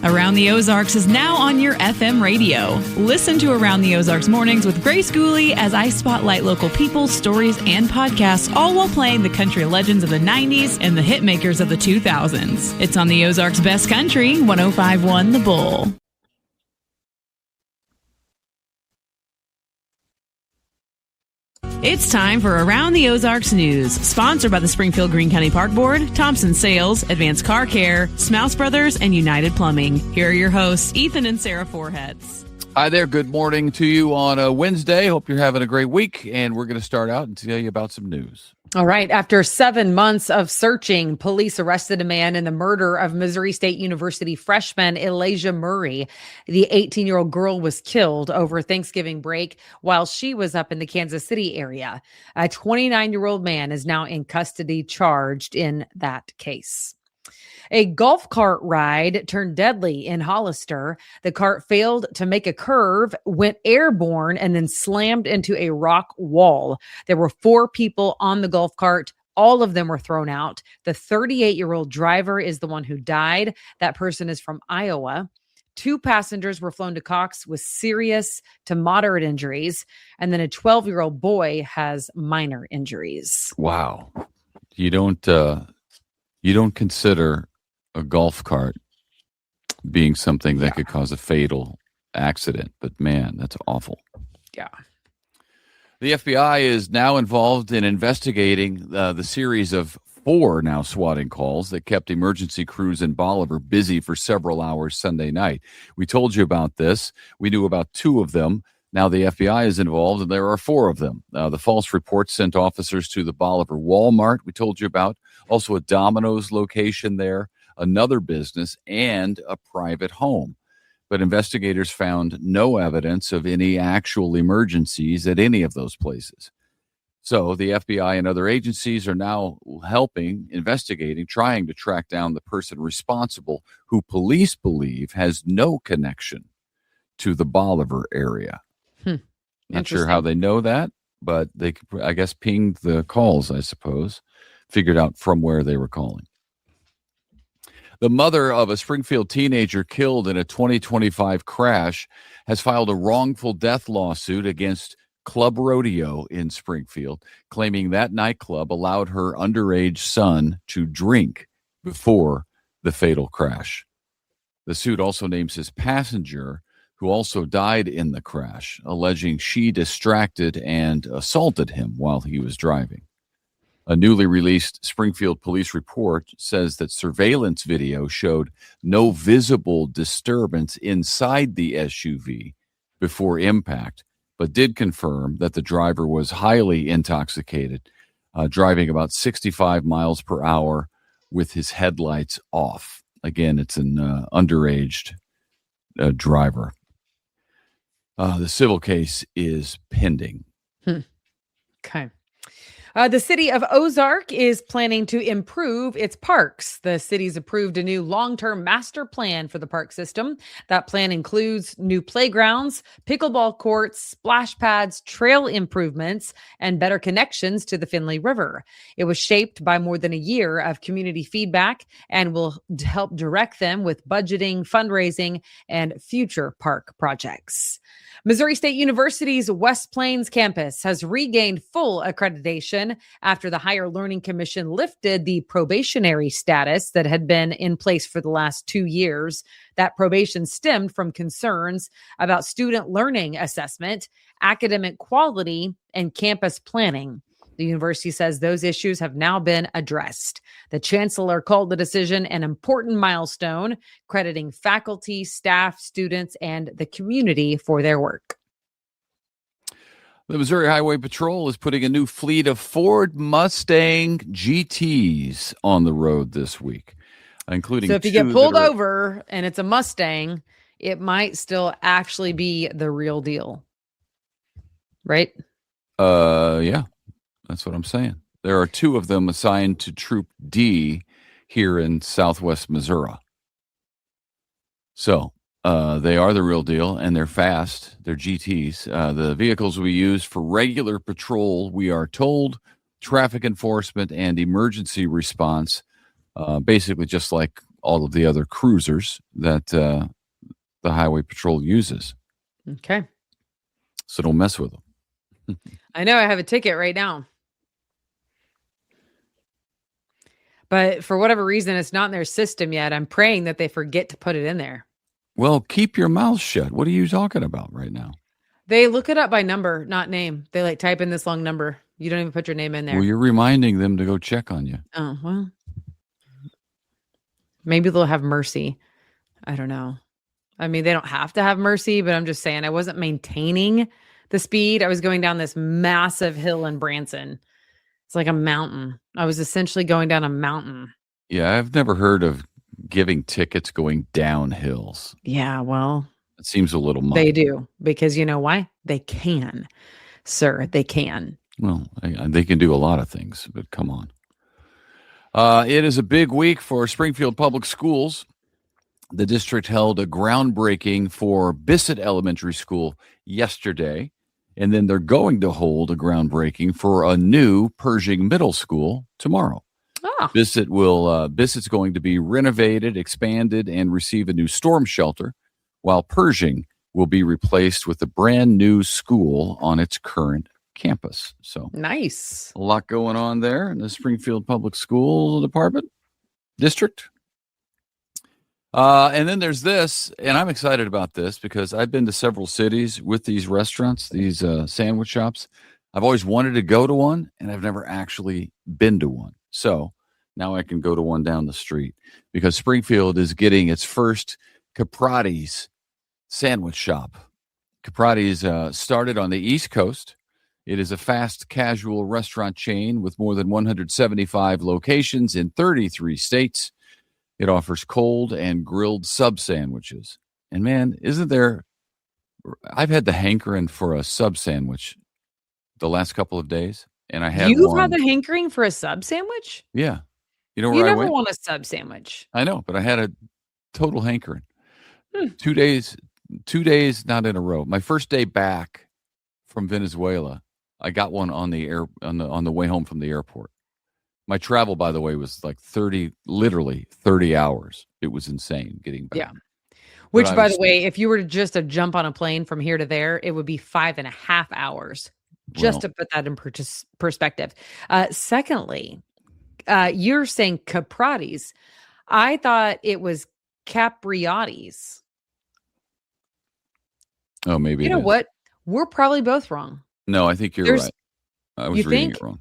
Around the Ozarks is now on your FM radio. Listen to Around the Ozarks mornings with Grace Gooley as I spotlight local people, stories, and podcasts, all while playing the country legends of the 90s and the hit makers of the 2000s. It's on the Ozarks' best country, 105.1 The Bull. It's time for Around the Ozarks News, sponsored by the Springfield Greene County Park Board, Thompson Sales, Advanced Car Care, Smouse Brothers, and United Plumbing. Here are your hosts, Ethan and Sarah Foreheads. Hi there. Good morning to you on a Wednesday. Hope you're having a great week, and we're going to start out and tell you about some news. All right. After 7 months of searching, police arrested a man in the murder of Missouri State University freshman Elijah Murray. The 18-year-old girl was killed over Thanksgiving break while she was up in the Kansas City area. A 29-year-old man is now in custody charged in that case. A golf cart ride turned deadly in Hollister. The cart failed to make a curve, went airborne, and then slammed into a rock wall. There were 4 people on the golf cart. All of them were thrown out. The 38-year-old driver is the one who died. That person is from Iowa. 2 passengers were flown to Cox with serious to moderate injuries. And then a 12-year-old boy has minor injuries. Wow. You don't consider a golf cart being something that could cause a fatal accident, but man, that's awful. Yeah. The FBI is now involved in investigating the series of 4 now swatting calls that kept emergency crews in Bolivar busy for several hours Sunday night. We told you about this. We knew about 2 of them. Now the FBI is involved, and there are 4 of them. The false reports sent officers to the Bolivar Walmart we told you about, also a Domino's location there, another business, and a private home. But investigators found no evidence of any actual emergencies at any of those places. So the FBI and other agencies are now investigating, trying to track down the person responsible who police believe has no connection to the Bolivar area. Not sure how they know that, but they, I guess, pinged the calls, I suppose, figured out from where they were calling. The mother of a Springfield teenager killed in a 2025 crash has filed a wrongful death lawsuit against Club Rodeo in Springfield, claiming that nightclub allowed her underage son to drink before the fatal crash. The suit also names his passenger, who also died in the crash, alleging she distracted and assaulted him while he was driving. A newly released Springfield police report says that surveillance video showed no visible disturbance inside the SUV before impact, but did confirm that the driver was highly intoxicated, driving about 65 miles per hour with his headlights off. Again, it's an underage driver. The civil case is pending. Okay. The city of Ozark is planning to improve its parks. The city's approved a new long-term master plan for the park system. That plan includes new playgrounds, pickleball courts, splash pads, trail improvements, and better connections to the Finley River. It was shaped by more than a year of community feedback and will help direct them with budgeting, fundraising, and future park projects. Missouri State University's West Plains campus has regained full accreditation after the Higher Learning Commission lifted the probationary status that had been in place for the last 2 years. That probation stemmed from concerns about student learning assessment, academic quality, and campus planning. The university says those issues have now been addressed. The chancellor called the decision an important milestone, crediting faculty, staff, students, and the community for their work. The Missouri Highway Patrol is putting a new fleet of Ford Mustang GTs on the road this week, including. So if you get pulled over and it's a Mustang, it might still actually be the real deal, right? Yeah. That's what I'm saying. There are 2 of them assigned to Troop D here in southwest Missouri. So they are the real deal, and they're fast. They're GTs. The vehicles will be used for regular patrol, we are told, traffic enforcement, and emergency response, basically just like all of the other cruisers that the Highway Patrol uses. Okay. So don't mess with them. I know I have a ticket right now. But for whatever reason, it's not in their system yet. I'm praying that they forget to put it in there. Well, keep your mouth shut. What are you talking about right now? They look it up by number, not name. They like type in this long number. You don't even put your name in there. Well, you're reminding them to go check on you. Oh, well. Maybe they'll have mercy. I don't know. I mean, they don't have to have mercy, but I'm just saying I wasn't maintaining the speed. I was going down this massive hill in Branson. It's like a mountain. I was essentially going down a mountain. Yeah, I've never heard of giving tickets going down hills. Yeah, well, it seems a little much. They do, because you know why? They can, sir. They can. Well, they can do a lot of things, but come on. It is a big week for Springfield Public Schools. The district held a groundbreaking for Bissett Elementary School yesterday, and then they're going to hold a groundbreaking for a new Pershing Middle School tomorrow. Oh. Bissett's going to be renovated, expanded, and receive a new storm shelter, while Pershing will be replaced with a brand new school on its current campus. So nice. A lot going on there in the Springfield Public School District. And then there's this, and I'm excited about this because I've been to several cities with these restaurants, these sandwich shops. I've always wanted to go to one, and I've never actually been to one. So now I can go to one down the street because Springfield is getting its first Caprati's sandwich shop. Caprati's started on the East Coast. It is a fast casual restaurant chain with more than 175 locations in 33 states. It offers cold and grilled sub sandwiches. And man, I've had the hankering for a sub sandwich the last couple of days. And I had You've had the hankering for a sub sandwich? Yeah. You know where you I never went? want a sub sandwich. I know, but I had a total hankering. 2 days not in a row. My first day back from Venezuela, I got one on the way home from the airport. My travel, by the way, was like literally 30 hours. It was insane getting back. Yeah. Which, by the way, if you were to just jump on a plane from here to there, it would be 5.5 hours. Just to put that in perspective. Secondly, you're saying Caprati's. I thought it was Capriati's. Oh, maybe. You know what? We're probably both wrong. No, I think you're right. I was reading it wrong.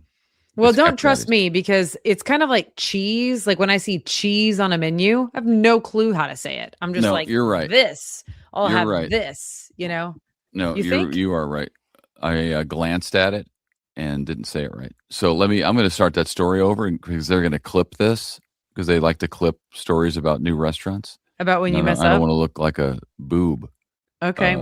Well, don't trust me because it's kind of like cheese. Like when I see cheese on a menu, I have no clue how to say it. I'm just like, you're right. This. I'll you're have right. this, you know? No, you are right. I glanced at it and didn't say it right. So I'm going to start that story over because they're going to clip this because they like to clip stories about new restaurants. About when you mess up? I don't want to look like a boob. Okay,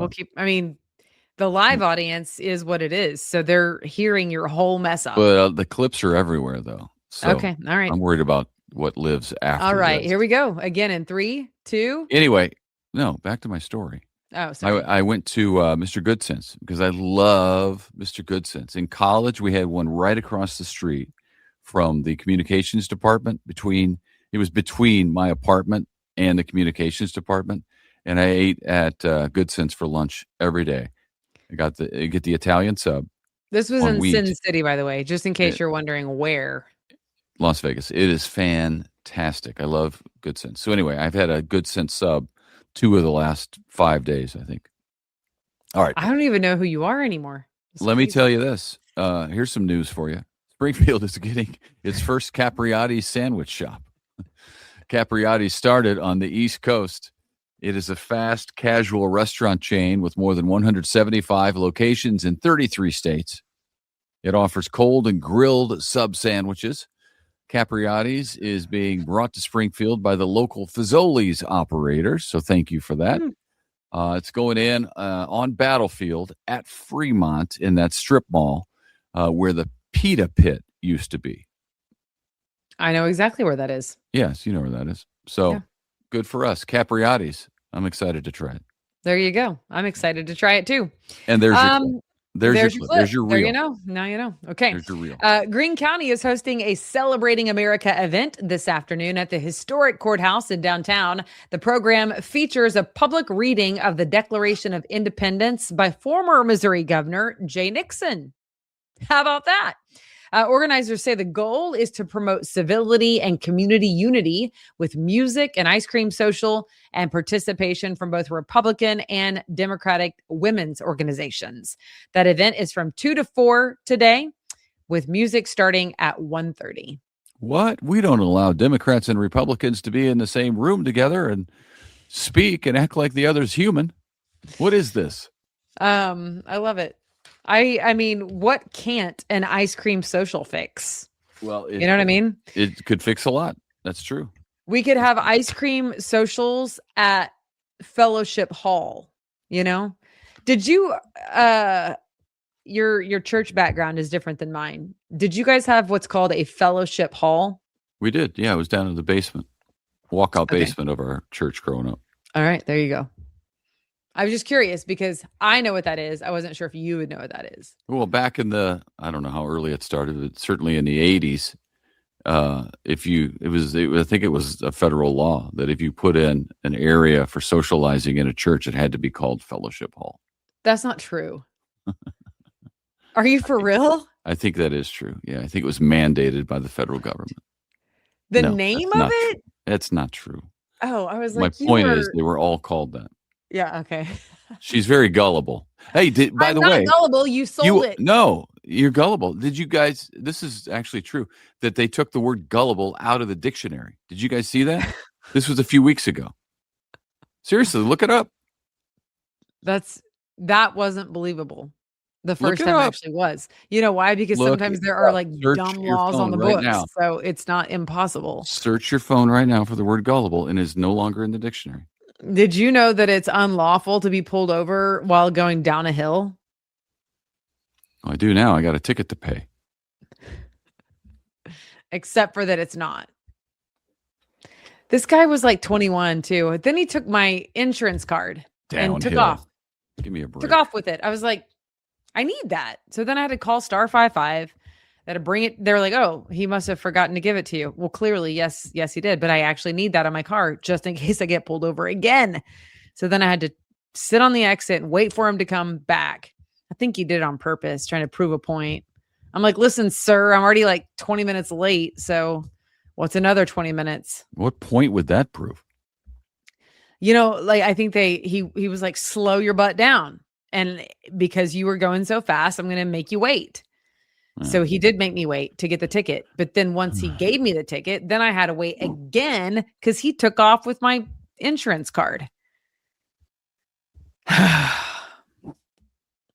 the live audience is what it is. So they're hearing your whole mess up. But the clips are everywhere, though. So okay, all right. I'm worried about what lives after. All right, this. Here we go. Again in 3, 2. Anyway, no, back to my story. Oh, sorry. I went to Mr. Goodsense because I love Mr. Goodsense. In college, we had one right across the street from the communications department. It was between my apartment and the communications department, and I ate at Goodsense for lunch every day. I get the Italian sub. This was in Sin City, by the way, just in case you're wondering where. Las Vegas. It is fantastic. I love Goodsense. So anyway, I've had a Goodsense sub 2 of the last 5 days, I think. All right. I don't even know who you are anymore. Let me tell you this. Here's some news for you. Springfield is getting its first Capriati's sandwich shop. Capriati's started on the East Coast. It is a fast, casual restaurant chain with more than 175 locations in 33 states. It offers cold and grilled sub sandwiches. Capriati's is being brought to Springfield by the local Fazoli's operators, so thank you for that. It's going in on Battlefield at Fremont in that strip mall where the Pita Pit used to be. I know exactly where that is. Yes, you know where that is. So good for us. Capriati's. I'm excited to try it. There you go. I'm excited to try it too. And there's There's your real. There you know. Now you know. Okay. There's your real. Greene County is hosting a Celebrating America event this afternoon at the historic courthouse in downtown. The program features a public reading of the Declaration of Independence by former Missouri Governor Jay Nixon. How about that? Organizers say the goal is to promote civility and community unity with music and ice cream social and participation from both Republican and Democratic women's organizations. That event is from 2 to 4 today with music starting at 1:30. What? We don't allow Democrats and Republicans to be in the same room together and speak and act like the other's human. What is this? I love it. I mean, what can't an ice cream social fix? Well, you know what I mean? It could fix a lot. That's true. We could have ice cream socials at Fellowship Hall, you know? Did you your church background is different than mine. Did you guys have what's called a Fellowship Hall? We did. Yeah, it was down in the basement. Walkout basement of our church growing up. All right, there you go. I was just curious because I know what that is. I wasn't sure if you would know what that is. Well, back in I don't know how early it started, but certainly in the 80s, I think it was a federal law that if you put in an area for socializing in a church, it had to be called Fellowship Hall. That's not true. Are you for real? I think that is true. Yeah, I think it was mandated by the federal government. The name of it? True. That's not true. Oh, I was like, my point is they were all called that. Yeah. Okay. She's very gullible. Hey, by the way, gullible. You sold it. No, you're gullible. Did you guys? This is actually true that they took the word gullible out of the dictionary. Did you guys see that? This was a few weeks ago. Seriously, look it up. That wasn't believable. The first time actually was. You know why? Because sometimes there are like dumb laws on the books, so it's not impossible. Search your phone right now for the word gullible, and it's no longer in the dictionary. Did you know that it's unlawful to be pulled over while going down a hill? Oh, I do now. I got a ticket to pay. Except for that it's not. This guy was like 21 too. Then he took my insurance card and took off. Give me a break. Took off with it. I was like, I need that. So then I had to call star 55. That to bring it. They're like, oh, he must have forgotten to give it to you. Well, clearly, yes, he did. But I actually need that on my car just in case I get pulled over again. So then I had to sit on the exit and wait for him to come back. I think he did it on purpose, trying to prove a point. I'm like, listen, sir, I'm already like 20 minutes late. So what's another 20 minutes? What point would that prove? You know, like I think he was like, slow your butt down. And because you were going so fast, I'm going to make you wait. So he did make me wait to get the ticket. But then once he gave me the ticket, then I had to wait again because he took off with my insurance card.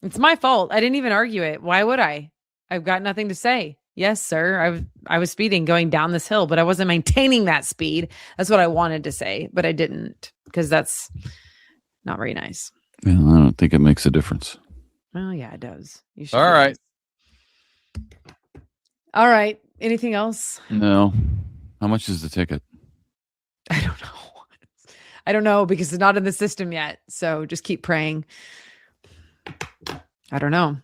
It's my fault. I didn't even argue it. Why would I? I've got nothing to say. Yes, sir. I was speeding going down this hill, but I wasn't maintaining that speed. That's what I wanted to say, but I didn't because that's not very nice. Yeah, I don't think it makes a difference. Well, yeah, it does. You should. All right. All right. Anything else? No. How much is the ticket? I don't know. I don't know because it's not in the system yet. So just keep praying. I don't know.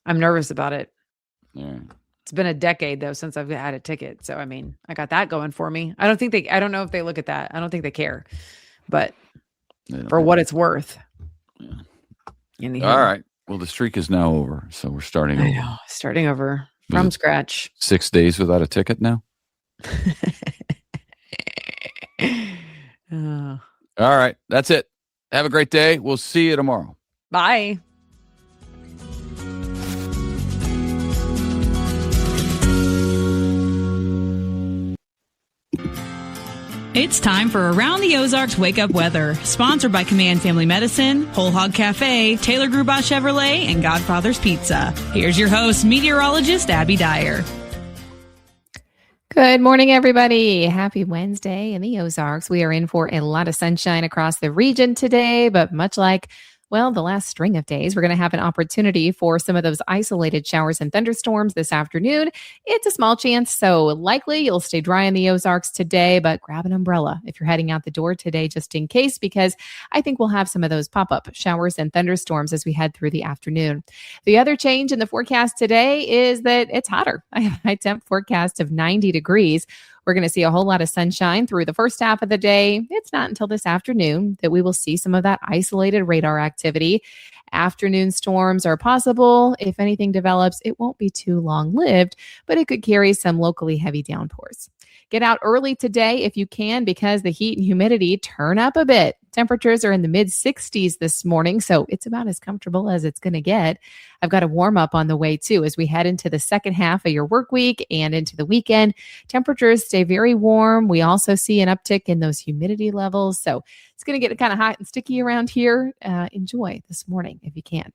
I'm nervous about it. Yeah. It's been a decade though since I've had a ticket. So I mean, I got that going for me. I don't know if they look at that. I don't think they care. But for what it's worth. Yeah. All right. Well, the streak is now over. So we're starting over. I know. Starting over. From scratch. 6 days without a ticket now? All right. That's it. Have a great day. We'll see you tomorrow. Bye. It's time for Around the Ozarks Wake Up Weather, sponsored by Command Family Medicine, Whole Hog Cafe, Taylor Grubat Chevrolet, and Godfather's Pizza. Here's your host, meteorologist Abby Dyer. Good morning, everybody. Happy Wednesday in the Ozarks. We are in for a lot of sunshine across the region today, but much like Well, the last string of days, we're going to have an opportunity for some of those isolated showers and thunderstorms this afternoon. It's a small chance, so likely you'll stay dry in the Ozarks today, but grab an umbrella if you're heading out the door today just in case, because I think we'll have some of those pop-up showers and thunderstorms as we head through the afternoon. The other change in the forecast today is that it's hotter. I have a high temp forecast of 90 degrees. We're going to see a whole lot of sunshine through the first half of the day. It's not until this afternoon that we will see some of that isolated radar activity. Afternoon storms are possible. If anything develops, it won't be too long-lived, but it could carry some locally heavy downpours. Get out early today if you can, because the heat and humidity turn up a bit. Temperatures are in the mid-60s this morning, so it's about as comfortable as it's going to get. I've got a warm up on the way too as we head into the second half of your work week and into the weekend. Temperatures stay very warm. We also see an uptick in those humidity levels, so it's going to get kind of hot and sticky around here. Enjoy this morning if you can.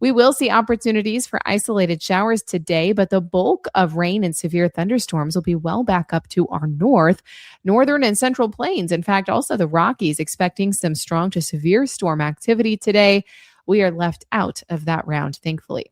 We will see opportunities for isolated showers today, but the bulk of rain and severe thunderstorms will be well back up to our northern and central plains. In fact, also the Rockies expecting some strong to severe storm activity today. We are left out of that round, thankfully.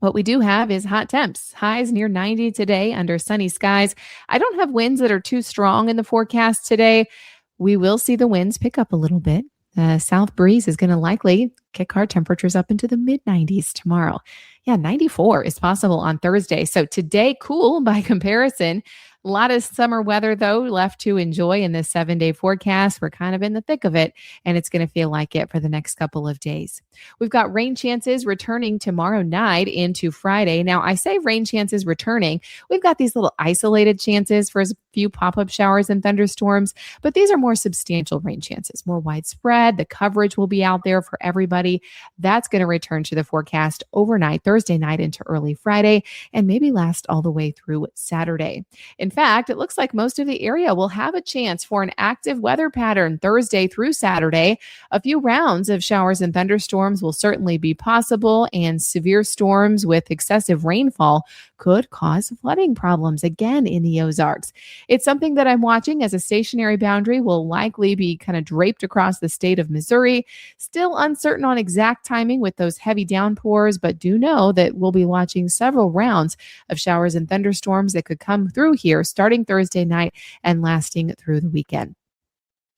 What we do have is hot temps, highs near 90 today under sunny skies. I don't have winds that are too strong in the forecast today. We will see the winds pick up a little bit. The south breeze is going to likely kick our temperatures up into the mid-90s tomorrow. Yeah, 94 is possible on Thursday. So today, cool by comparison. A lot of summer weather, though, left to enjoy in this 7-day forecast. We're kind of in the thick of it, and it's going to feel like it for the next couple of days. We've got rain chances returning tomorrow night into Friday. Now, I say rain chances returning. We've got these little isolated chances for a few pop-up showers and thunderstorms, but these are more substantial rain chances, more widespread. The coverage will be out there for everybody. That's going to return to the forecast overnight, Thursday night into early Friday, and maybe last all the way through Saturday. In fact, it looks like most of the area will have a chance for an active weather pattern Thursday through Saturday. A few rounds of showers and thunderstorms will certainly be possible, and severe storms with excessive rainfall could cause flooding problems again in the Ozarks. It's something that I'm watching as a stationary boundary will likely be kind of draped across the state of Missouri. Still uncertain on exact timing with those heavy downpours, but do know that we'll be watching several rounds of showers and thunderstorms that could come through here starting Thursday night and lasting through the weekend.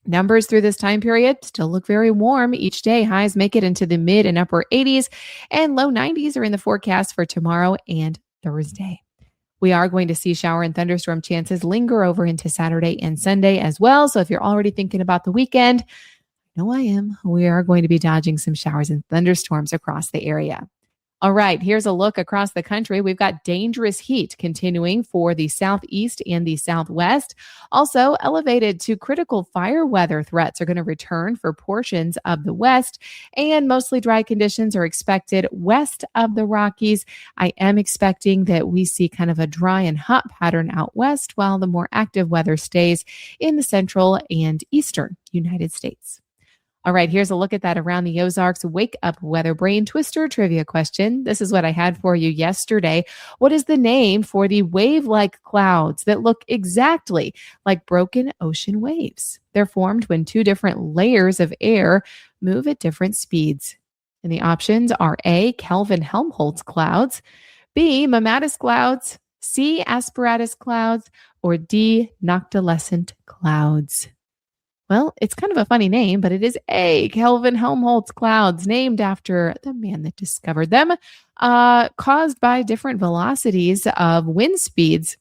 Numbers through this time period still look very warm. Each day, highs make it into the mid and upper 80s, and low 90s are in the forecast for tomorrow and Thursday. We are going to see shower and thunderstorm chances linger over into Saturday and Sunday as well. So if you're already thinking about the weekend, no, I am. We are going to be dodging some showers and thunderstorms across the area. All right, here's a look across the country. We've got dangerous heat continuing for the southeast and the southwest. Also, elevated to critical fire weather threats are going to return for portions of the west, and mostly dry conditions are expected west of the Rockies. I am expecting that we see kind of a dry and hot pattern out west, while the more active weather stays in the central and eastern United States. All right, here's a look at that around the Ozarks Wake Up Weather Brain Twister trivia question. This is what I had for you yesterday. What is the name for the wave-like clouds that look exactly like broken ocean waves? They're formed when two different layers of air move at different speeds. And the options are A, Kelvin-Helmholtz clouds, B, Mammatus clouds, C, Asperatus clouds, or D, Noctilescent clouds. Well, it's kind of a funny name, but it is A, Kelvin-Helmholtz clouds, named after the man that discovered them, caused by different velocities of wind speeds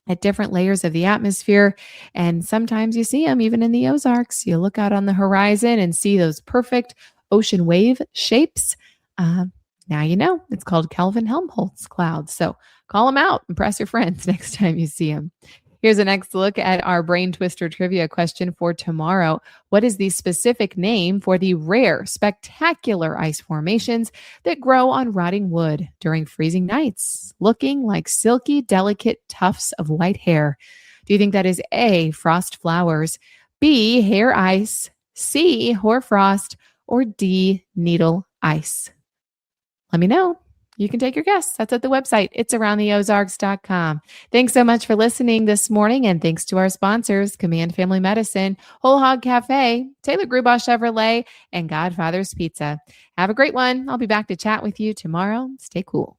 at different layers of the atmosphere. And sometimes you see them even in the Ozarks. You look out on the horizon and see those perfect ocean wave shapes. Now you know it's called Kelvin-Helmholtz clouds. So call them out, impress your friends next time you see them. Here's a next look at our brain twister trivia question for tomorrow. What is the specific name for the rare, spectacular ice formations that grow on rotting wood during freezing nights, looking like silky, delicate tufts of white hair? Do you think that is A, frost flowers, B, hair ice, C, hoarfrost, or D, needle ice? Let me know. You can take your guess. That's at the website. It's aroundtheozarks.com. Thanks so much for listening this morning. And thanks to our sponsors, Command Family Medicine, Whole Hog Cafe, Taylor Grubaugh Chevrolet, and Godfather's Pizza. Have a great one. I'll be back to chat with you tomorrow. Stay cool.